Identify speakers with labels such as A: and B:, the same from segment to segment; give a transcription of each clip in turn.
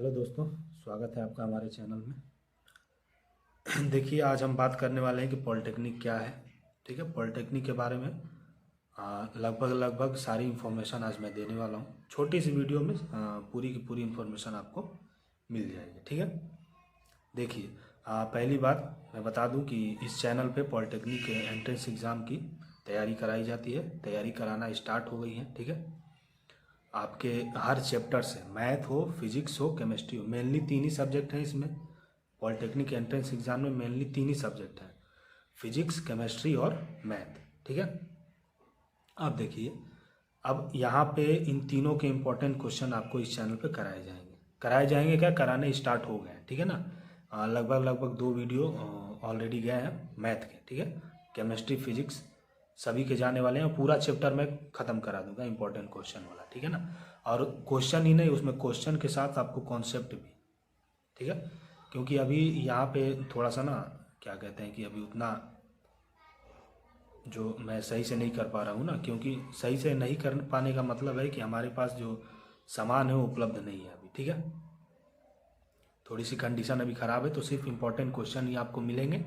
A: Hello दोस्तों, स्वागत है आपका हमारे चैनल में। देखिए, आज हम बात करने वाले हैं कि पॉलिटेक्निक क्या है। ठीक है, पॉलिटेक्निक के बारे में लगभग लगभग सारी इन्फॉर्मेशन आज मैं देने वाला हूँ। छोटी सी वीडियो में पूरी की पूरी इन्फॉर्मेशन आपको मिल जाएगी। ठीक है, देखिए, पहली बात मैं बता दूं कि इस चैनल पे पॉलिटेक्निक के एंट्रेंस एग्ज़ाम की तैयारी कराई जाती है। तैयारी कराना स्टार्ट हो गई है। ठीक है, आपके हर चैप्टर से, मैथ हो, फिजिक्स हो, केमिस्ट्री हो, मेनली तीन ही सब्जेक्ट हैं इसमें। पॉलिटेक्निक एंट्रेंस एग्जाम में मेनली तीन ही सब्जेक्ट हैं, फिजिक्स, केमिस्ट्री और मैथ। ठीक है, अब देखिए, अब यहाँ पे इन तीनों के इम्पोर्टेंट क्वेश्चन आपको इस चैनल पे कराए जाएंगे क्या, कराने स्टार्ट हो गए हैं। ठीक है ना, लगभग लगभग 2 वीडियो ऑलरेडी गए हैं मैथ के। ठीक है, केमिस्ट्री, फिजिक्स सभी के जाने वाले हैं और पूरा चैप्टर मैं ख़त्म करा दूंगा इम्पोर्टेंट क्वेश्चन वाला। ठीक है ना, और क्वेश्चन ही नहीं, उसमें क्वेश्चन के साथ आपको कॉन्सेप्ट भी। ठीक है, क्योंकि अभी यहाँ पे थोड़ा सा ना, क्या कहते हैं कि अभी उतना जो मैं सही से नहीं कर पा रहा हूँ ना, क्योंकि सही से नहीं कर पाने का मतलब है कि हमारे पास जो सामान है वो उपलब्ध नहीं है अभी। ठीक है, थोड़ी सी कंडीशन अभी ख़राब है, तो सिर्फ इम्पोर्टेंट क्वेश्चन ही आपको मिलेंगे।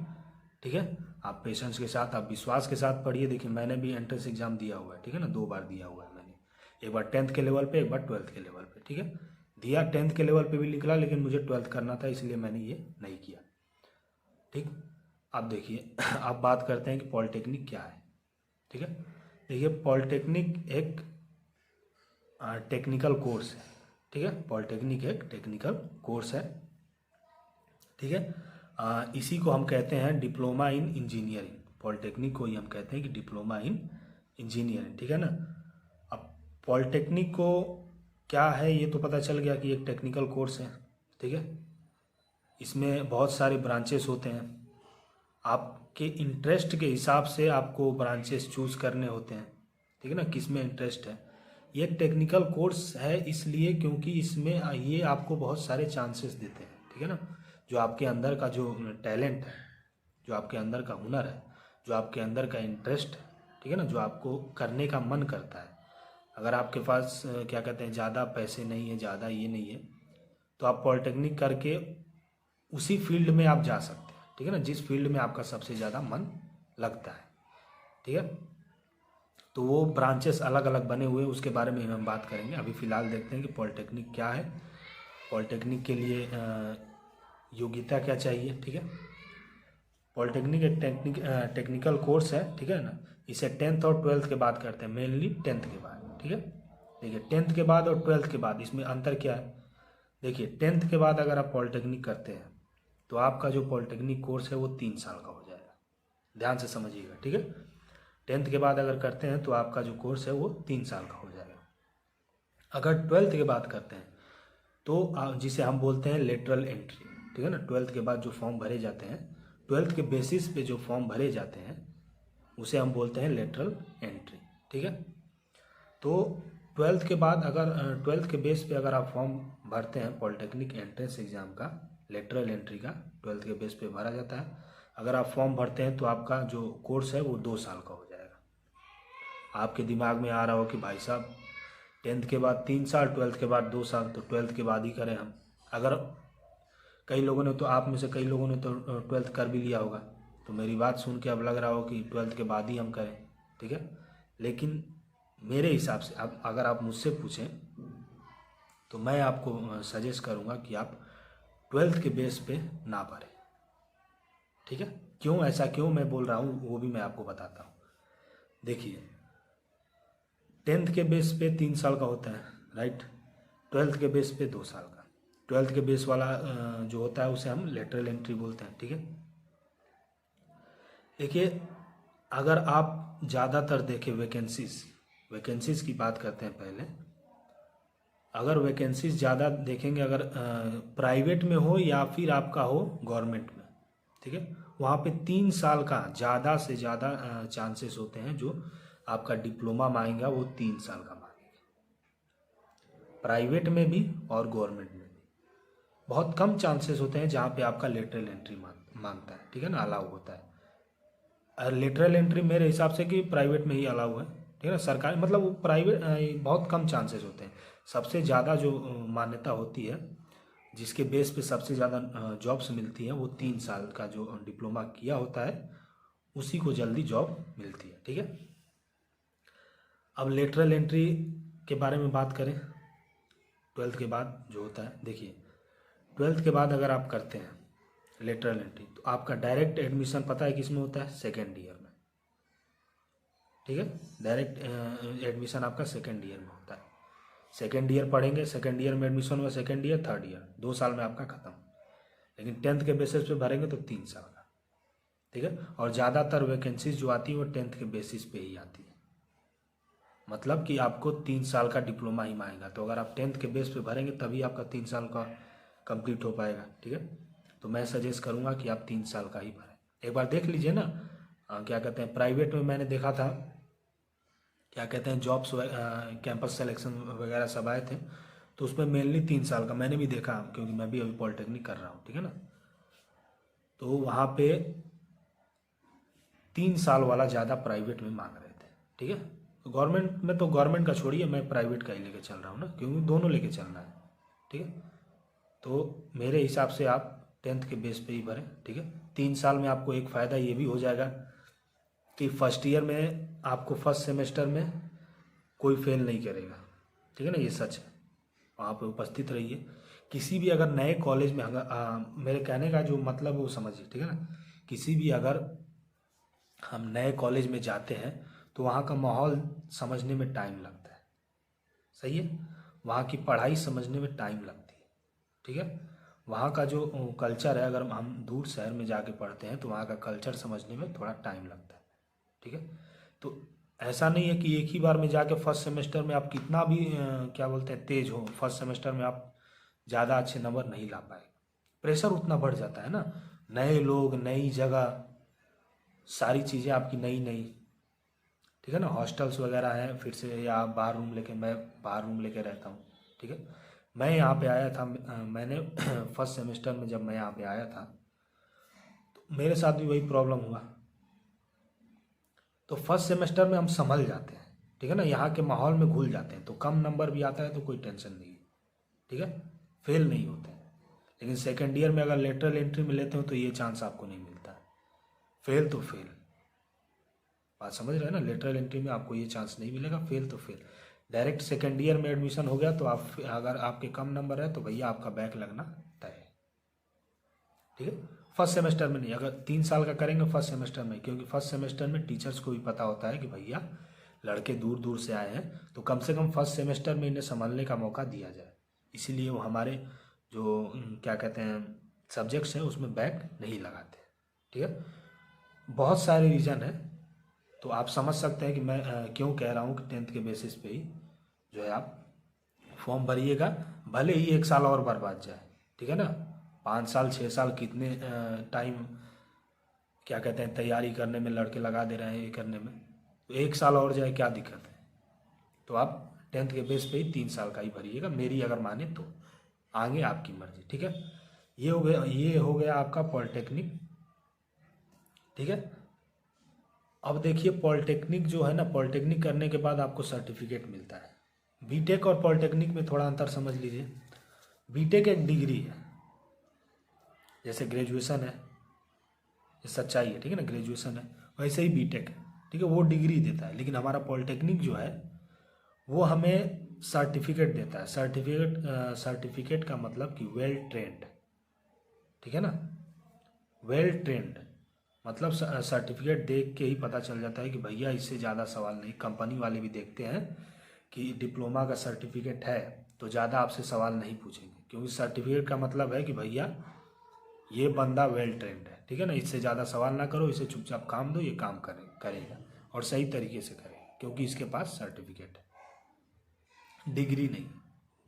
A: ठीक है, आप पेशेंस के साथ, आप विश्वास के साथ पढ़िए। देखिए, मैंने भी एंट्रेंस एग्जाम दिया हुआ है। ठीक है ना, 2 बार दिया हुआ है मैंने, एक बार 10th के लेवल पे, एक बार 12th के लेवल पे। ठीक है, दिया 10th के लेवल पे भी निकला, लेकिन मुझे 12th करना था, इसलिए मैंने ये नहीं किया। ठीक, अब देखिए, अब बात करते हैं कि पॉलिटेक्निक क्या है। ठीक है, देखिए, पॉलिटेक्निक एक टेक्निकल कोर्स है। ठीक है, पॉलिटेक्निक एक टेक्निकल कोर्स है। ठीक है, इसी को हम कहते हैं डिप्लोमा इन इंजीनियरिंग। पॉलिटेक्निक को ही हम कहते हैं कि डिप्लोमा इन इंजीनियरिंग। ठीक है ना, अब पॉलिटेक्निक को क्या है ये तो पता चल गया कि एक टेक्निकल कोर्स है। ठीक है, इसमें बहुत सारे ब्रांचेस होते हैं, आपके इंटरेस्ट के हिसाब से आपको ब्रांचेस चूज़ करने होते हैं। ठीक है ना, किस में इंटरेस्ट है। ये एक टेक्निकल कोर्स है इसलिए क्योंकि इसमें ये आपको बहुत सारे चांसेस देते हैं। ठीक है ना, जो आपके अंदर का जो टैलेंट है, जो आपके अंदर का हुनर है, जो आपके अंदर का इंटरेस्ट है, ठीक है ना, जो आपको करने का मन करता है। अगर आपके पास क्या कहते हैं, ज़्यादा पैसे नहीं है, ज़्यादा ये नहीं है, तो आप पॉलिटेक्निक करके उसी फील्ड में आप जा सकते हैं। ठीक है ना, जिस फील्ड में आपका सबसे ज़्यादा मन लगता है। ठीक है, तो वो ब्रांचेस अलग अलग बने हुए, उसके बारे में हम बात करेंगे। अभी फ़िलहाल देखते हैं कि पॉलिटेक्निक क्या है, पॉलिटेक्निक के लिए योग्यता क्या चाहिए। ठीक है, पॉलिटेक्निक एक टेक्निकल कोर्स है। ठीक है ना, इसे 10th और 12th के बाद करते हैं, मेनली 10th के बाद। ठीक है, देखिए, 10th के बाद और 12th के बाद इसमें अंतर क्या है। देखिए, 10th के बाद अगर आप पॉलिटेक्निक करते हैं तो आपका जो पॉलिटेक्निक कोर्स है वो 3 साल का हो जाएगा। ध्यान से समझिएगा। ठीक है, 10th के बाद अगर करते हैं तो आपका जो कोर्स है वो 3 साल का हो जाएगा। अगर 12th के बाद करते हैं तो जिसे हम बोलते हैं लेटरल एंट्री। ठीक है ना, 12th के बाद जो फॉर्म भरे जाते हैं, 12th के बेसिस पे जो फॉर्म भरे जाते हैं उसे हम बोलते हैं लेटरल एंट्री। ठीक है, तो 12th के बाद अगर 12th के बेस पे अगर आप फॉर्म भरते हैं पॉलिटेक्निक एंट्रेंस एग्ज़ाम का, लेटरल एंट्री का 12th के बेस पे भरा जाता है। अगर आप फॉर्म भरते हैं तो आपका जो कोर्स है वो 2 साल का हो जाएगा। आपके दिमाग में आ रहा हो कि भाई साहब 10th के बाद 3 साल, 12th के बाद 2 साल, तो 12th के बाद ही करें हम। अगर कई लोगों ने तो, आप में से कई लोगों ने तो 12th कर भी लिया होगा, तो मेरी बात सुन के अब लग रहा हो कि 12th के बाद ही हम करें। ठीक है, लेकिन मेरे हिसाब से अब अगर आप मुझसे पूछें तो मैं आपको सजेस्ट करूंगा कि आप 12th के बेस पे ना भरें। ठीक है, क्यों, ऐसा क्यों मैं बोल रहा हूँ वो भी मैं आपको बताता हूँ। देखिए, 10th के बेस पे 3 साल का होता है, राइट। 12th के बेस पे 2 साल का। 12th के बेस वाला जो होता है उसे हम लेटरल एंट्री बोलते हैं। ठीक है, देखिए, अगर आप ज़्यादातर देखें वैकेंसीज की बात करते हैं पहले। अगर वैकेंसीज ज़्यादा देखेंगे, अगर प्राइवेट में हो या फिर आपका हो गवर्नमेंट में, ठीक है, वहाँ पे 3 साल का ज़्यादा से ज़्यादा चांसेस होते हैं। जो आपका डिप्लोमा मांगेगा वो 3 साल का मांगेगा, प्राइवेट में भी और गवर्नमेंट में भी। बहुत कम चांसेस होते हैं जहाँ पे आपका लेटरल एंट्री मांगता है। ठीक है ना, अलाउ होता है। लेटरल एंट्री मेरे हिसाब से कि प्राइवेट में ही अलाउ है। ठीक है ना, सरकारी मतलब प्राइवेट बहुत कम चांसेस होते हैं। सबसे ज़्यादा जो मान्यता होती है जिसके बेस पे सबसे ज़्यादा जॉब्स मिलती हैं वो 3 साल का जो डिप्लोमा किया होता है उसी को जल्दी जॉब मिलती है। ठीक है, अब लेटरल एंट्री के बारे में बात करें। 12th के बाद जो होता है, देखिए 12th के बाद अगर आप करते हैं लेटरल एंट्री तो आपका डायरेक्ट एडमिशन पता है किस में होता है? सेकेंड ईयर में। ठीक है, डायरेक्ट एडमिशन आपका सेकेंड ईयर में होता है। सेकेंड ईयर पढ़ेंगे, सेकेंड ईयर में एडमिशन हुआ, सेकेंड ईयर थर्ड ईयर 2 साल में आपका खत्म। लेकिन 10th के बेसिस पे भरेंगे तो 3 साल का। ठीक है, और ज़्यादातर वैकेंसीज जो आती है वो 10th के बेसिस पे ही आती है, मतलब कि आपको 3 साल का डिप्लोमा ही मांगेगा। तो अगर आप 10th के बेस पे भरेंगे तभी आपका 3 साल का कंप्लीट हो पाएगा। ठीक है, तो मैं सजेस्ट करूँगा कि आप 3 साल का ही भरें। एक बार देख लीजिए ना, क्या कहते हैं, प्राइवेट में मैंने देखा था, क्या कहते हैं, जॉब्स कैंपस सिलेक्शन वगैरह सब आए थे, तो उसमें मेनली 3 साल का मैंने भी देखा, क्योंकि मैं भी अभी पॉलिटेक्निक कर रहा हूँ। ठीक है ना, तो वहाँ पे 3 साल वाला ज़्यादा प्राइवेट में मांग रहे थे। ठीक है, तो गवर्नमेंट में तो गवर्नमेंट का छोड़िए, मैं प्राइवेट का ही लेके चल रहा हूँ ना, क्योंकि दोनों लेके चलना है। ठीक है, तो मेरे हिसाब से आप 10th के बेस पे ही भरें। ठीक है, 3 साल में आपको एक फ़ायदा ये भी हो जाएगा कि फर्स्ट ईयर में आपको फर्स्ट सेमेस्टर में कोई फेल नहीं करेगा। ठीक है ना, ये सच है, वहाँ पे उपस्थित रहिए। किसी भी अगर नए कॉलेज में अगर मेरे कहने का जो मतलब वो समझिए। ठीक है ना, किसी भी अगर हम नए कॉलेज में जाते हैं तो वहाँ का माहौल समझने में टाइम लगता है। सही है, वहाँ की पढ़ाई समझने में टाइम लगती है। ठीक है, वहाँ का जो कल्चर है, अगर हम दूर शहर में जाके पढ़ते हैं तो वहाँ का कल्चर समझने में थोड़ा टाइम लगता है। ठीक है, तो ऐसा नहीं है कि एक ही बार में जाके फर्स्ट सेमेस्टर में आप कितना भी क्या बोलते हैं तेज हो, फर्स्ट सेमेस्टर में आप ज़्यादा अच्छे नंबर नहीं ला पाए। प्रेशर उतना बढ़ जाता है ना, नए लोग, नई जगह, सारी चीज़ें आपकी नई नई। ठीक है ना, हॉस्टल्स वगैरह हैं फिर से, या आप बाहर रूम लेके, मैं बाहर रूम लेके रहता हूँ। ठीक है, मैं यहाँ पे आया था, मैंने फर्स्ट सेमेस्टर में जब मैं यहाँ पे आया था तो मेरे साथ भी वही प्रॉब्लम हुआ। तो फर्स्ट सेमेस्टर में हम संभल जाते हैं। ठीक है ना, यहाँ के माहौल में घुल जाते हैं, तो कम नंबर भी आता है तो कोई टेंशन नहीं है। ठीक है, फेल नहीं होते हैं। लेकिन सेकेंड ईयर में अगर लेटरल एंट्री में लेते हो तो ये चांस आपको नहीं मिलता है, फेल तो फेल। बात समझ रहे हैं ना, लेटरल एंट्री में आपको ये चांस नहीं मिलेगा, फेल तो फेल। डायरेक्ट सेकेंड ईयर में एडमिशन हो गया तो आप, अगर आपके कम नंबर है तो भैया आपका बैक लगना तय है। ठीक है, फर्स्ट सेमेस्टर में नहीं, अगर 3 साल का करेंगे फर्स्ट सेमेस्टर में, क्योंकि फर्स्ट सेमेस्टर में टीचर्स को भी पता होता है कि भैया लड़के दूर दूर से आए हैं, तो कम से कम फर्स्ट सेमेस्टर में इन्हें संभालने का मौका दिया जाए। इसीलिए वो हमारे जो क्या कहते हैं सब्जेक्ट्स हैं उसमें बैक नहीं लगाते। ठीक है, बहुत सारे रीज़न है, तो आप समझ सकते हैं कि मैं क्यों कह रहा हूँ कि 10th के बेसिस पे ही जो है आप फॉर्म भरिएगा, भले ही 1 साल और बर्बाद जाए। ठीक है ना, 5 साल 6 साल कितने टाइम क्या कहते हैं तैयारी करने में लड़के लगा दे रहे हैं, ये करने में, तो 1 साल और जाए क्या दिक्कत है। तो आप 10th के बेस पे ही 3 साल का ही भरिएगा, मेरी अगर माने तो, आगे आपकी मर्जी। ठीक है, ये हो गया आपका पॉलिटेक्निक। ठीक है, अब देखिए पॉलिटेक्निक जो है ना, पॉलिटेक्निक करने के बाद आपको सर्टिफिकेट मिलता है। बीटेक और पॉलिटेक्निक में थोड़ा अंतर समझ लीजिए। बीटेक एक डिग्री है, जैसे ग्रेजुएशन है, ये सच्चाई है। ठीक है ना, ग्रेजुएशन है, वैसे ही बीटेक है। ठीक है, वो डिग्री देता है, लेकिन हमारा पॉलिटेक्निक जो है वो हमें सर्टिफिकेट देता है। सर्टिफिकेट का मतलब कि वेल ट्रेंड। ठीक है ना, वेल ट्रेंड मतलब सर्टिफिकेट देख के ही पता चल जाता है कि भैया इससे ज़्यादा सवाल नहीं। कंपनी वाले भी देखते हैं कि डिप्लोमा का सर्टिफिकेट है तो ज़्यादा आपसे सवाल नहीं पूछेंगे, क्योंकि सर्टिफिकेट का मतलब है कि भैया ये बंदा वेल ट्रेंड है। ठीक है ना, इससे ज़्यादा सवाल ना करो, इसे चुपचाप काम दो, ये काम करेगा और सही तरीके से करेगा, क्योंकि इसके पास सर्टिफिकेट है, डिग्री नहीं।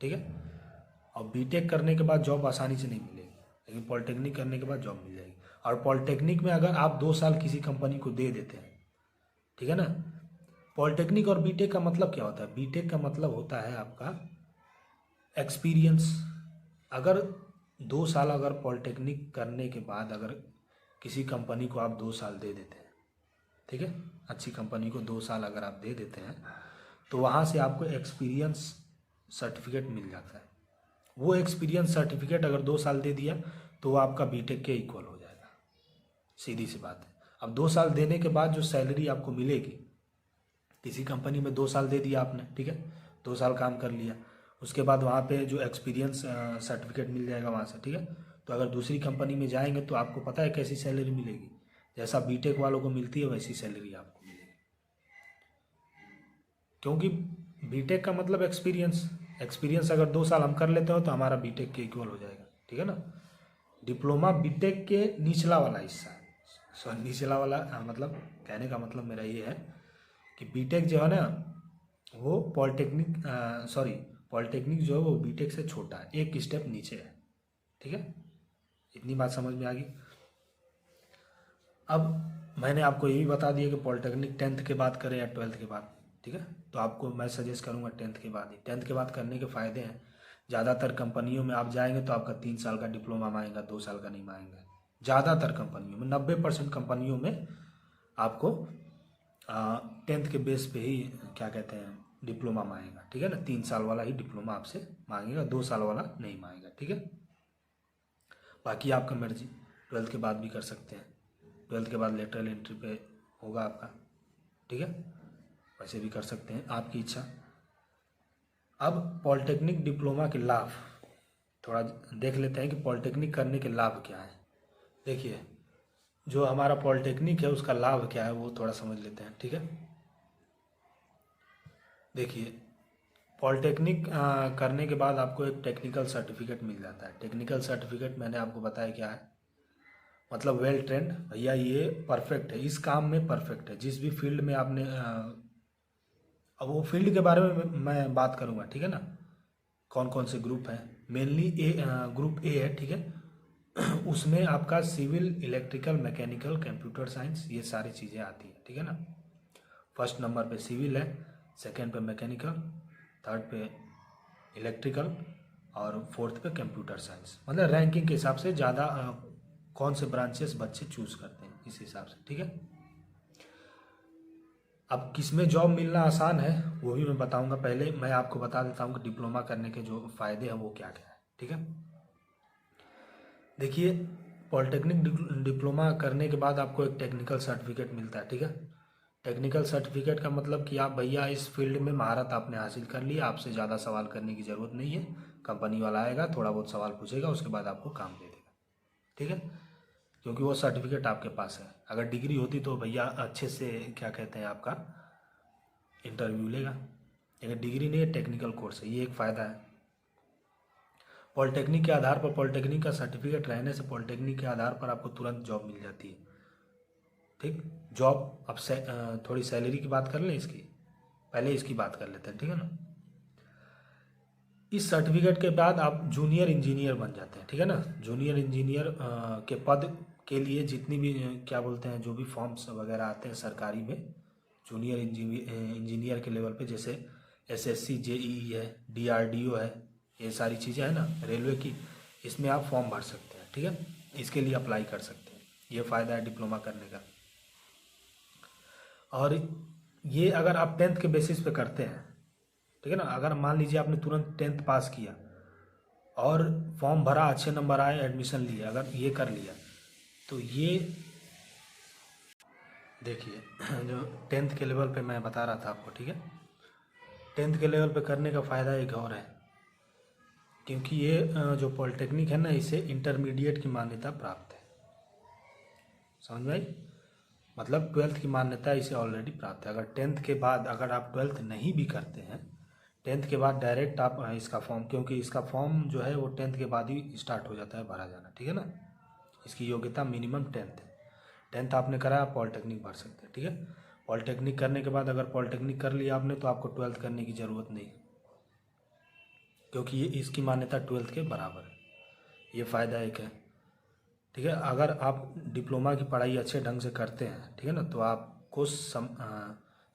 A: ठीक है, और बीटेक करने के बाद जॉब आसानी से नहीं मिलेगी, लेकिन पॉलिटेक्निक करने के बाद जॉब मिल जाएगी। और पॉलिटेक्निक में अगर आप 2 साल किसी कंपनी को दे देते हैं, ठीक है ना, पॉलिटेक्निक और बीटेक का मतलब क्या होता है? बीटेक का मतलब होता है आपका एक्सपीरियंस। अगर 2 साल अगर पॉलिटेक्निक करने के बाद अगर किसी कंपनी को आप 2 साल दे देते हैं, ठीक है, अच्छी कंपनी को 2 साल अगर आप दे देते हैं तो वहाँ से आपको एक्सपीरियंस सर्टिफिकेट मिल जाता है। वो एक्सपीरियंस सर्टिफिकेट अगर 2 साल दे दिया तो वो आपका बीटेक के इक्वल हो जाएगा, सीधी सी बात है। अब 2 साल देने के बाद जो सैलरी आपको मिलेगी, किसी कंपनी में 2 साल दे दिया आपने, ठीक है, 2 साल काम कर लिया, उसके बाद वहाँ पे जो एक्सपीरियंस सर्टिफिकेट मिल जाएगा वहाँ से, ठीक है। तो अगर दूसरी कंपनी में जाएंगे तो आपको पता है कैसी सैलरी मिलेगी, जैसा बीटेक वालों को मिलती है वैसी सैलरी आपको मिलेगी, क्योंकि बीटेक का मतलब एक्सपीरियंस, एक्सपीरियंस अगर 2 साल हम कर लेते हो तो हमारा बीटेक के इक्वल हो जाएगा, ठीक है ना। डिप्लोमा बीटेक के निचला वाला हिस्सा है, सॉरी निचला वाला मतलब कहने का मतलब मेरा ये है कि बीटेक जो है ना वो पॉलिटेक्निक पॉलिटेक्निक जो है वो बीटेक से छोटा है, एक स्टेप नीचे है, ठीक है। इतनी बात समझ में आ गई। अब मैंने आपको ये भी बता दिया कि पॉलिटेक्निक 10th के बाद करें या 12th के बाद, ठीक है। तो आपको मैं सजेस्ट करूँगा 10th के बाद ही। 10th के बाद करने के फ़ायदे हैं, ज़्यादातर कंपनियों में आप जाएंगे तो आपका 3 साल का डिप्लोमा मांगेगा, 2 साल का नहीं मांगेगा। ज़्यादातर कंपनियों में 90% कंपनियों में आपको 10th के बेस पे ही क्या कहते हैं डिप्लोमा मांगेगा, ठीक है ना। 3 साल वाला ही डिप्लोमा आपसे मांगेगा, 2 साल वाला नहीं मांगेगा, ठीक है। बाकी आपका मर्जी, 12th के बाद भी कर सकते हैं, 12th के बाद लेटरल एंट्री पे होगा आपका, ठीक है, वैसे भी कर सकते हैं, आपकी इच्छा। अब पॉलिटेक्निक डिप्लोमा के लाभ थोड़ा देख लेते हैं कि पॉलिटेक्निक करने के लाभ क्या है। देखिए जो हमारा पॉलिटेक्निक है उसका लाभ क्या है वो थोड़ा समझ लेते हैं, ठीक है। देखिए पॉलिटेक्निक करने के बाद आपको एक टेक्निकल सर्टिफिकेट मिल जाता है। टेक्निकल सर्टिफिकेट मैंने आपको बताया क्या है, मतलब वेल ट्रेंड, भैया ये परफेक्ट है, इस काम में परफेक्ट है, जिस भी फील्ड में आपने अब वो फील्ड के बारे में मैं बात करूँगा, ठीक है ना। कौन कौन से ग्रुप हैं, मेनली ग्रुप ए है, ठीक है। उसमें आपका civil, electrical, mechanical, computer science, ये सारी चीज़ें आती हैं, ठीक है ना। फर्स्ट नंबर पे सिविल है, सेकंड पे मैकेनिकल, थर्ड पे इलेक्ट्रिकल और फोर्थ पे कंप्यूटर साइंस। मतलब रैंकिंग के हिसाब से ज़्यादा कौन से ब्रांचेस बच्चे चूज करते हैं इस हिसाब से, ठीक है। अब किस में जॉब मिलना आसान है वो भी मैं बताऊंगा, पहले मैं आपको बता देता हूँ कि डिप्लोमा करने के जो फ़ायदे हैं वो क्या क्या है, ठीक है। देखिए पॉलिटेक्निक डिप्लोमा करने के बाद आपको एक टेक्निकल सर्टिफिकेट मिलता है, ठीक है। टेक्निकल सर्टिफिकेट का मतलब कि आप भैया इस फील्ड में महारत आपने हासिल कर ली, आपसे ज़्यादा सवाल करने की ज़रूरत नहीं है, कंपनी वाला आएगा थोड़ा बहुत सवाल पूछेगा उसके बाद आपको काम दे देगा, ठीक है, क्योंकि वो सर्टिफिकेट आपके पास है। अगर डिग्री होती तो भैया अच्छे से क्या कहते हैं आपका इंटरव्यू लेगा, लेकिन डिग्री नहीं है, टेक्निकल कोर्स है, ये एक फ़ायदा है। पॉलिटेक्निक के आधार पर, पॉलिटेक्निक का सर्टिफिकेट रहने से पॉलिटेक्निक के आधार पर आपको तुरंत जॉब मिल जाती है, ठीक। जॉब अब थोड़ी सैलरी की बात कर लें, इसकी पहले इसकी बात कर लेते हैं, ठीक है ना। इस सर्टिफिकेट के बाद आप जूनियर इंजीनियर बन जाते हैं, ठीक है ना। जूनियर इंजीनियर के पद के लिए जितनी भी क्या बोलते हैं जो भी फॉर्म्स वगैरह आते हैं सरकारी में, जूनियर इंजीनियर के लेवल पे, जैसे एसएससी, जेईई है, डीआरडीओ है, ये सारी चीज़ें हैं ना रेलवे की, इसमें आप फॉर्म भर सकते हैं, ठीक है, इसके लिए अप्लाई कर सकते हैं। ये फ़ायदा है डिप्लोमा करने का। और ये अगर आप 10th के बेसिस पे करते हैं, ठीक है ना, अगर मान लीजिए आपने तुरंत 10th पास किया और फॉर्म भरा, अच्छे नंबर आए, एडमिशन लिया, अगर ये कर लिया तो ये देखिए जो 10th के लेवल पे मैं बता रहा था आपको, ठीक है, 10th के लेवल पे करने का फ़ायदा एक और है, क्योंकि ये जो पॉलिटेक्निक है ना इसे इंटरमीडिएट की मान्यता प्राप्त है, समझ में आई। मतलब 12th की मान्यता इसे ऑलरेडी प्राप्त है। अगर 10th के बाद अगर आप 12th नहीं भी करते हैं, 10th के बाद डायरेक्ट आप इसका फॉर्म, क्योंकि इसका फॉर्म जो है वो 10th के बाद ही स्टार्ट हो जाता है भरा जाना, ठीक है ना। इसकी योग्यता मिनिमम 10th है। 10th आपने करा, आप पॉलिटेक्निक भर सकते हैं, ठीक है। पॉलिटेक्निक करने के बाद अगर पॉलिटेक्निक कर लिया आपने तो आपको 12th करने की ज़रूरत नहीं, क्योंकि ये इसकी मान्यता 12th के बराबर है। ये फ़ायदा एक है, ठीक है। अगर आप डिप्लोमा की पढ़ाई अच्छे ढंग से करते हैं, ठीक है ना, तो आपको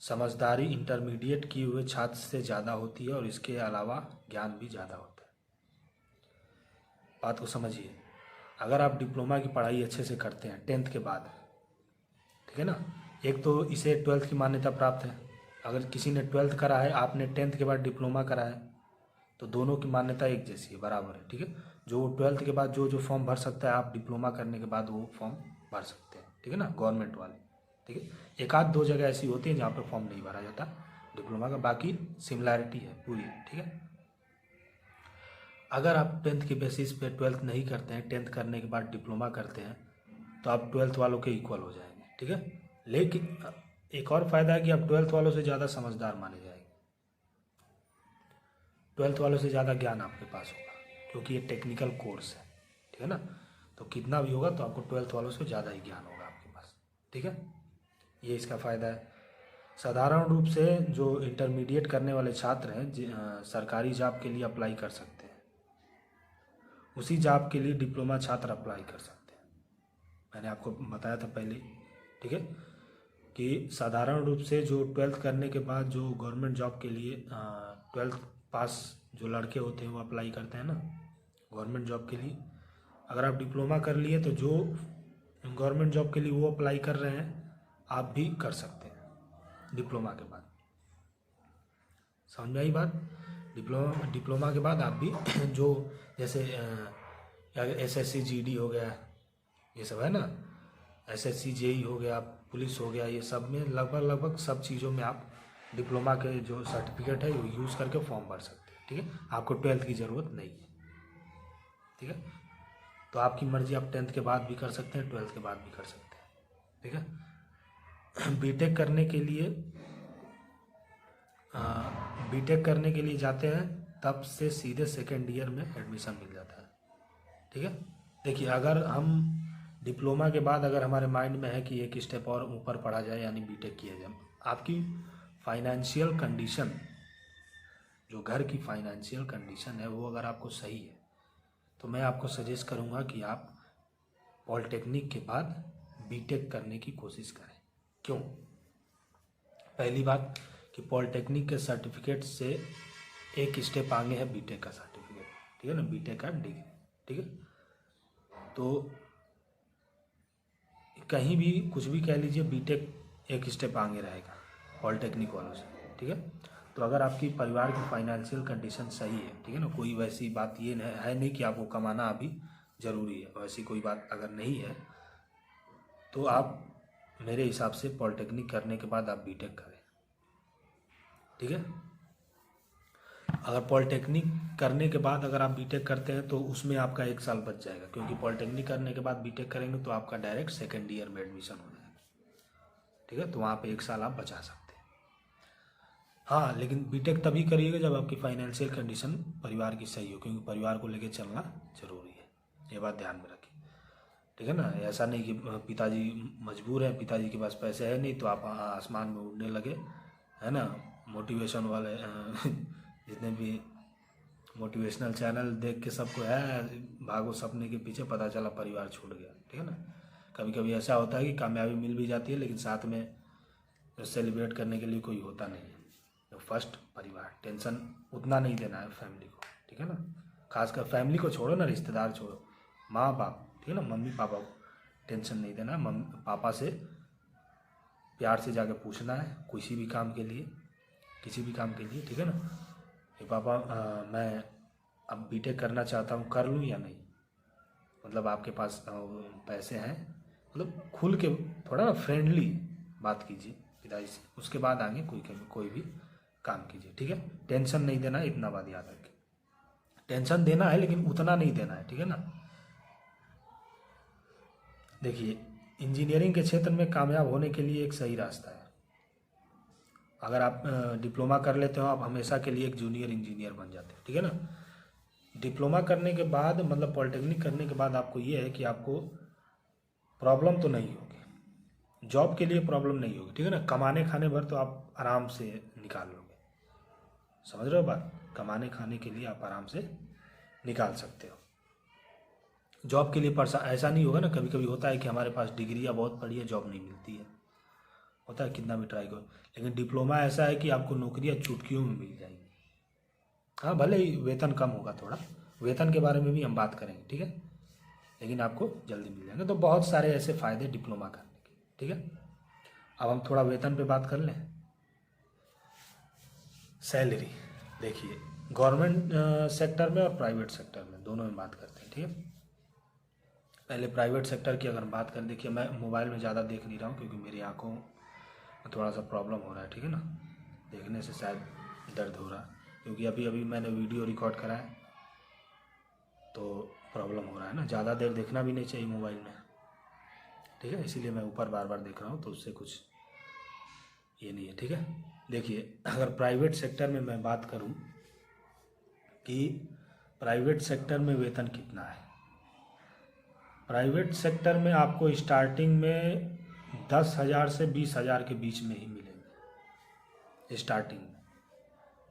A: समझदारी इंटरमीडिएट किए हुए छात्र से ज़्यादा होती है और इसके अलावा ज्ञान भी ज़्यादा होता है। बात को समझिए, अगर आप डिप्लोमा की पढ़ाई अच्छे से करते हैं 10th के बाद, ठीक है ना, एक तो इसे 12th की मान्यता प्राप्त है। अगर किसी ने 12th करा है, आपने 10th के बाद डिप्लोमा करा है, तो दोनों की मान्यता एक जैसी है, बराबर है, ठीक है। जो 12th के बाद जो जो फॉर्म भर सकता है, आप डिप्लोमा करने के बाद वो फॉर्म भर सकते हैं, ठीक है ना, गवर्नमेंट वाले, ठीक है। एक आध दो जगह ऐसी होती है जहाँ पर फॉर्म नहीं भरा जाता डिप्लोमा का, बाकी सिमिलैरिटी है पूरी, ठीक है। अगर आप 10th के बेसिस पे 12th नहीं करते हैं, 10th करने के बाद डिप्लोमा करते हैं, तो आप 12th वालों के इक्वल हो जाएंगे, ठीक है। लेकिन एक और फ़ायदा है कि आप 12th वालों से ज़्यादा समझदार माने जाएंगे, 12th वालों से ज़्यादा ज्ञान आपके पास होगा, क्योंकि ये टेक्निकल कोर्स है, ठीक है ना। तो कितना भी होगा तो आपको 12th वालों से ज़्यादा ही ज्ञान होगा आपके पास, ठीक है। ये इसका फ़ायदा है। साधारण रूप से जो इंटरमीडिएट करने वाले छात्र हैं, सरकारी जॉब के लिए अप्लाई कर सकते हैं, उसी जॉब के लिए डिप्लोमा छात्र अप्लाई कर सकते हैं। मैंने आपको बताया था पहले, ठीक है, कि साधारण रूप से जो 12th करने के बाद जो गवर्नमेंट जॉब के लिए 12th पास जो लड़के होते हैं वो अप्लाई करते हैं ना गवर्नमेंट जॉब के लिए। अगर आप डिप्लोमा कर लिए तो जो गवर्नमेंट जॉब के लिए वो अप्लाई कर रहे हैं, आप भी कर सकते हैं डिप्लोमा के बाद। समझ में आई बात? डिप्लोमा के बाद आप भी जो जैसे SSC GD हो गया, ये सब है ना, SSC JE हो गया, पुलिस हो गया, ये सब में लगभग सब चीज़ों में आप डिप्लोमा के जो सर्टिफिकेट है वो यूज़ करके फॉर्म भर सकते हैं, ठीक है। आपको 12th की ज़रूरत नहीं है, ठीक है। तो आपकी मर्ज़ी, आप 10th के बाद भी कर सकते हैं, 12th के बाद भी कर सकते हैं, ठीक है। बीटेक करने के लिए जाते हैं, तब से सीधे सेकेंड ईयर में एडमिशन मिल जाता है, ठीक है। देखिए, अगर हम डिप्लोमा के बाद अगर हमारे माइंड में है कि एक स्टेप और ऊपर पढ़ा जाए यानी बीटेक किया जाए, आपकी फाइनेंशियल कंडीशन, जो घर की फाइनेंशियल कंडीशन है वो अगर आपको सही है, तो मैं आपको सजेस्ट करूँगा कि आप पॉलिटेक्निक के बाद बीटेक करने की कोशिश करें। क्यों? पहली बात कि पॉलिटेक्निक के सर्टिफिकेट से एक स्टेप आगे है बीटेक का सर्टिफिकेट, ठीक है ना, बीटेक का डिग्री, ठीक है। तो कहीं भी कुछ भी कह लीजिए, बीटेक एक स्टेप आगे रहेगा पॉलिटेक्निक वालों से, ठीक है। तो अगर आपकी परिवार की फाइनेंशियल कंडीशन सही है, ठीक है ना, कोई वैसी बात ये है नहीं कि आपको कमाना अभी ज़रूरी है, वैसी कोई बात अगर नहीं है, तो आप मेरे हिसाब से पॉलिटेक्निक करने के बाद आप बीटेक करें, ठीक है। अगर पॉलिटेक्निक करने के बाद अगर आप बीटेक करते हैं तो उसमें आपका 1 साल बच जाएगा, क्योंकि पॉलिटेक्निक करने के बाद बीटेक करेंगे तो आपका डायरेक्ट सेकेंड ईयर में एडमिशन हो जाएगा, ठीक है। तो वहाँ पे 1 साल आप बचा सकते हैं। हाँ, लेकिन बीटेक तभी करिएगा जब आपकी फाइनेंशियल कंडीशन परिवार की सही हो, क्योंकि परिवार को लेके चलना जरूरी है, ये बात ध्यान में रखिए, ठीक है ना। ऐसा नहीं कि पिताजी मजबूर है, पिताजी के पास पैसे है नहीं तो आप आसमान में उड़ने लगे, है ना। मोटिवेशन वाले जितने भी मोटिवेशनल चैनल देख के सबको है भागो सपने के पीछे, पता चला परिवार छूट गया, ठीक है ना। कभी कभी ऐसा होता है कि कामयाबी मिल भी जाती है, लेकिन साथ में सेलिब्रेट करने के लिए कोई होता नहीं है। तो फर्स्ट परिवार, टेंशन उतना नहीं देना है फैमिली को, ठीक है ना। खासकर फैमिली को छोड़ो ना, रिश्तेदार छोड़ो, माँ बाप, ठीक है ना, मम्मी पापा को टेंशन नहीं देना है। मम्मी पापा से प्यार से जाके पूछना है किसी भी काम के लिए, ठीक है ना, कि पापा मैं अब बीटेक करना चाहता हूँ, कर लूँ या नहीं, मतलब आपके पास पैसे हैं, मतलब खुल के थोड़ा ना फ्रेंडली बात कीजिए पिताजी से, उसके बाद आगे कोई भी काम कीजिए, ठीक है। टेंशन नहीं देना है, इतना बात याद रखिए। टेंशन देना है लेकिन उतना नहीं देना है, ठीक है ना। देखिए, इंजीनियरिंग के क्षेत्र में कामयाब होने के लिए एक सही रास्ता है। अगर आप डिप्लोमा कर लेते हो, आप हमेशा के लिए एक जूनियर इंजीनियर बन जाते हैं, ठीक है ना। डिप्लोमा करने के बाद मतलब पॉलिटेक्निक करने के बाद आपको ये है कि आपको प्रॉब्लम तो नहीं होगी, जॉब के लिए प्रॉब्लम नहीं होगी, ठीक है ना। कमाने खाने भर तो आप आराम से निकाल लोगे, समझ रहे हो बात। कमाने खाने के लिए आप आराम से निकाल सकते हो। जॉब के लिए ऐसा नहीं होगा ना, कभी कभी होता है कि हमारे पास डिग्रियाँ बहुत पड़ी है, जॉब नहीं मिलती है, होता है, कितना भी ट्राई करो। लेकिन डिप्लोमा ऐसा है कि आपको नौकरियाँ चुटकियों में मिल जाएंगी। हाँ, भले ही वेतन कम होगा, थोड़ा वेतन के बारे में भी हम बात करेंगे, ठीक है, लेकिन आपको जल्दी मिल जाएंगे। तो बहुत सारे ऐसे फ़ायदे डिप्लोमा करने के, ठीक है। अब हम थोड़ा वेतन पे बात कर लें। सैलरी, देखिए गवर्नमेंट सेक्टर में और प्राइवेट सेक्टर में दोनों में बात करते हैं, ठीक है। पहले प्राइवेट सेक्टर की अगर बात करें, देखिए मैं मोबाइल में ज़्यादा देख नहीं रहा हूँ क्योंकि मेरी आँखों में थोड़ा सा प्रॉब्लम हो रहा है, ठीक है ना, देखने से शायद दर्द हो रहा है क्योंकि अभी अभी मैंने वीडियो रिकॉर्ड करा है तो प्रॉब्लम हो रहा है ना, ज़्यादा देर देखना भी नहीं चाहिए मोबाइल में, ठीक है, इसीलिए मैं ऊपर बार बार देख रहा हूँ, तो उससे कुछ ये नहीं है, ठीक है। देखिए अगर प्राइवेट सेक्टर में मैं बात करूँ कि प्राइवेट सेक्टर में वेतन कितना है, प्राइवेट सेक्टर में आपको स्टार्टिंग में 10,000 से 20,000 के बीच में ही मिलेंगे स्टार्टिंग में,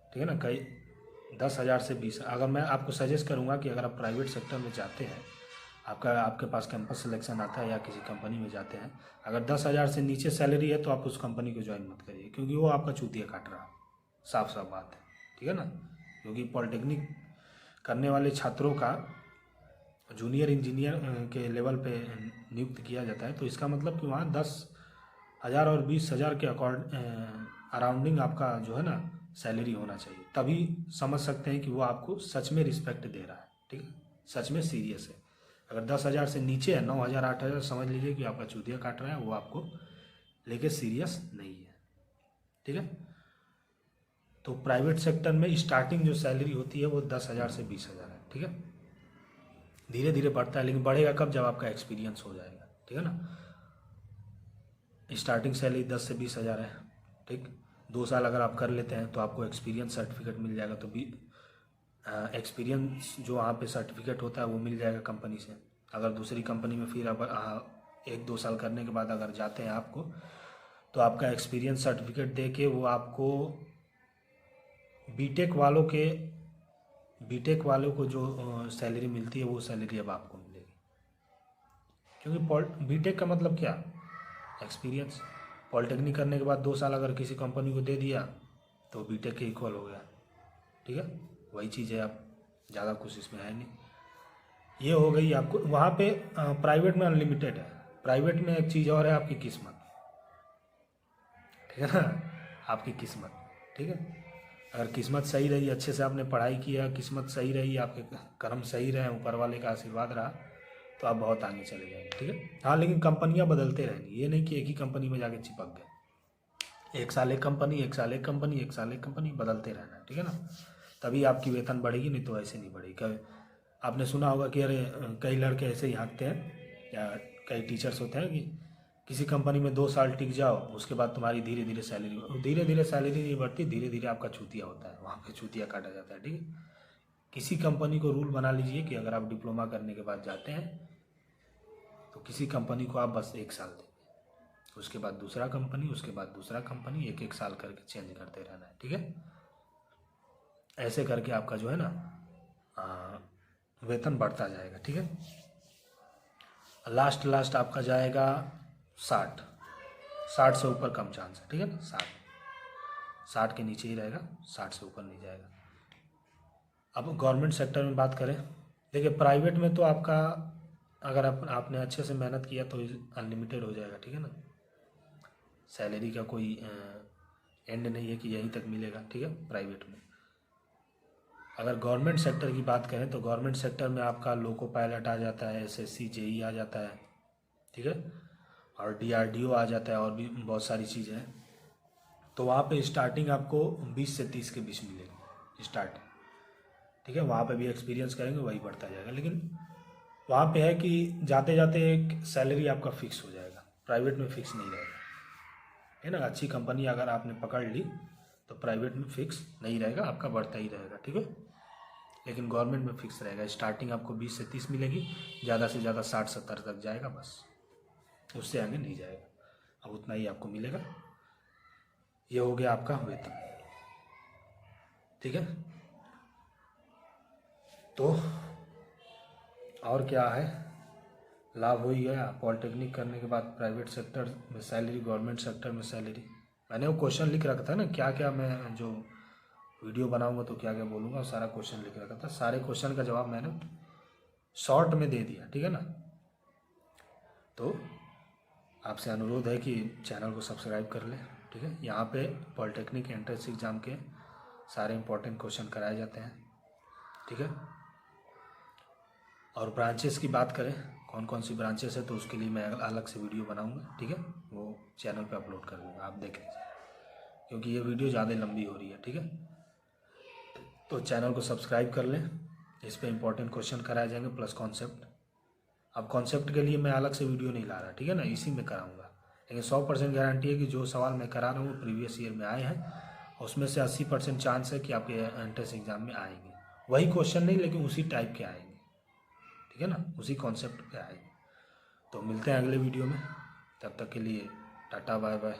A: ठीक है ना। कई 10,000 से 20, अगर मैं आपको सजेस्ट करूंगा कि अगर आप प्राइवेट सेक्टर में जाते हैं, आपके पास कैंपस सिलेक्शन आता है या किसी कंपनी में जाते हैं, अगर 10,000 से नीचे सैलरी है तो आप उस कंपनी को ज्वाइन मत करिए क्योंकि वो आपका चूतिया काट रहा है, साफ साफ बात है, ठीक है ना। क्योंकि पॉलिटेक्निक करने वाले छात्रों का जूनियर इंजीनियर के लेवल पे नियुक्त किया जाता है, तो इसका मतलब कि वहाँ 10,000 और 20,000 के अराउंडिंग आपका जो है ना सैलरी होना चाहिए, तभी समझ सकते हैं कि वो आपको सच में रिस्पेक्ट दे रहा है, ठीक है, सच में सीरियस है। अगर 10,000 से नीचे है, 9,000 8,000, समझ लीजिए कि आपका चूतिया काट रहा है, वो आपको लेके सीरियस नहीं है, ठीक है। तो प्राइवेट सेक्टर में स्टार्टिंग जो सैलरी होती है वो 10,000 से 20,000 है, ठीक है। धीरे धीरे बढ़ता है, लेकिन बढ़ेगा कब, जब आपका एक्सपीरियंस हो जाएगा, ठीक है ना। स्टार्टिंग सैलरी 10 से 20,000 है, ठीक। 2 साल अगर आप कर लेते हैं तो आपको एक्सपीरियंस सर्टिफिकेट मिल जाएगा, तो भी एक्सपीरियंस जो वहाँ पे सर्टिफिकेट होता है वो मिल जाएगा कंपनी से। अगर दूसरी कंपनी में फिर आप 1-2 साल करने के बाद अगर जाते हैं आपको, तो आपका एक्सपीरियंस सर्टिफिकेट दे के वो आपको बीटेक वालों को जो सैलरी मिलती है वो सैलरी अब आपको मिलेगी, क्योंकि बीटेक का मतलब क्या, एक्सपीरियंस। पॉलिटेक्निक करने के बाद 2 साल अगर किसी कंपनी को दे दिया तो बीटेक के इक्वल हो गया, ठीक है, वही चीज़ है, आप ज़्यादा कुछ इसमें है नहीं। ये हो गई आपको वहाँ पे। प्राइवेट में अनलिमिटेड है, प्राइवेट में एक चीज़ और है, आपकी किस्मत, ठीक है ना, आपकी किस्मत, ठीक है। अगर किस्मत सही रही, अच्छे से आपने पढ़ाई किया, किस्मत सही रही, आपके कर्म सही रहे, ऊपर वाले का आशीर्वाद रहा, तो आप बहुत आगे चले जाएंगे, ठीक है। हाँ, लेकिन कंपनियां बदलते रहेंगी, ये नहीं कि एक ही कंपनी में जाके चिपक गए, 1 साल एक कंपनी, 1 साल एक कंपनी, 1 साल एक कंपनी, बदलते रहना है, ठीक है ना, तभी आपकी वेतन बढ़ेगी, नहीं तो ऐसे नहीं बढ़ेगी। कभी आपने सुना होगा कि अरे कई लड़के ऐसे ही हाँकते हैं, या कई टीचर्स होते हैं कि किसी कंपनी में 2 साल टिक जाओ, उसके बाद तुम्हारी धीरे धीरे सैलरी नहीं बढ़ती, धीरे धीरे आपका चूतिया होता है, वहाँ पे चूतिया काटा जाता है, ठीक है। किसी कंपनी को रूल बना लीजिए कि अगर आप डिप्लोमा करने के बाद जाते हैं तो किसी कंपनी को आप बस 1 साल देंगे, उसके बाद दूसरा कंपनी, उसके बाद दूसरा कंपनी, 1-1 साल करके चेंज करते रहना है, ठीक है। ऐसे करके आपका जो है ना वेतन बढ़ता जाएगा, ठीक है। लास्ट आपका जाएगा 60 से ऊपर कम चांस है, ठीक है ना, 60 के नीचे ही रहेगा, 60 से ऊपर नहीं जाएगा। अब गवर्नमेंट सेक्टर में बात करें, देखिए प्राइवेट में तो आपका अगर आपने अच्छे से मेहनत किया तो अनलिमिटेड हो जाएगा, ठीक है ना, सैलरी का कोई एंड नहीं है कि यहीं तक मिलेगा, ठीक है, प्राइवेट में। अगर गवर्नमेंट सेक्टर की बात करें तो गवर्नमेंट सेक्टर में आपका लोको पायलट आ जाता है, एसएससी जेई आ जाता है, ठीक है, और डीआरडीओ आ जाता है, और भी बहुत सारी चीज़ें हैं। तो वहाँ पे स्टार्टिंग आपको 20 से 30 के बीच मिलेगी स्टार्टिंग, ठीक है। वहाँ पे भी एक्सपीरियंस करेंगे वही बढ़ता जाएगा, लेकिन वहाँ पे है कि जाते जाते एक सैलरी आपका फिक्स हो जाएगा, प्राइवेट में फिक्स नहीं रहेगा, है ना। अच्छी कंपनी अगर आपने पकड़ ली तो प्राइवेट में फिक्स नहीं रहेगा, आपका बढ़ता ही रहेगा, ठीक है, लेकिन गवर्नमेंट में फिक्स रहेगा। स्टार्टिंग आपको 20 से 30 मिलेगी, ज़्यादा से ज़्यादा 60-70 तक जाएगा, बस उससे आगे नहीं जाएगा, अब उतना ही आपको मिलेगा। ये हो गया आपका वेतन, ठीक है। तो और क्या है, लाभ हो ही गया, पॉलिटेक्निक करने के बाद प्राइवेट सेक्टर में सैलरी, गवर्नमेंट सेक्टर में सैलरी। मैंने वो क्वेश्चन लिख रखा था ना, क्या क्या मैं जो वीडियो बनाऊंगा तो क्या क्या बोलूँगा, सारा क्वेश्चन लिख रखा था, सारे क्वेश्चन का जवाब मैंने शॉर्ट में दे दिया, ठीक है ना। तो आपसे अनुरोध है कि चैनल को सब्सक्राइब कर लें, ठीक है। यहाँ पे पॉलिटेक्निक एंट्रेंस एग्ज़ाम के सारे इंपॉर्टेंट क्वेश्चन कराए जाते हैं, ठीक है। और ब्रांचेस की बात करें, कौन कौन सी ब्रांचेस है, तो उसके लिए मैं अलग से वीडियो बनाऊंगा, ठीक है, वो चैनल पे अपलोड कर दूंगा, आप देख लीजिए, क्योंकि ये वीडियो ज़्यादा लंबी हो रही है, ठीक है। तो चैनल को सब्सक्राइब कर लें, इस पर इंपॉर्टेंट क्वेश्चन कराए जाएंगे प्लस कॉन्सेप्ट। अब कॉन्सेप्ट के लिए मैं अलग से वीडियो नहीं ला रहा, ठीक है ना, इसी में कराऊंगा, लेकिन 100% गारंटी है कि जो सवाल मैं करा रहा हूँ वो प्रीवियस ईयर में आए हैं, उसमें से 80% चांस है कि आपके एंट्रेंस एग्जाम में आएंगे, वही क्वेश्चन नहीं लेकिन उसी टाइप के आएंगे, ठीक है ना, उसी कॉन्सेप्ट पे आएंगे। तो मिलते हैं अगले वीडियो में, तब तक के लिए टाटा बाय बाय।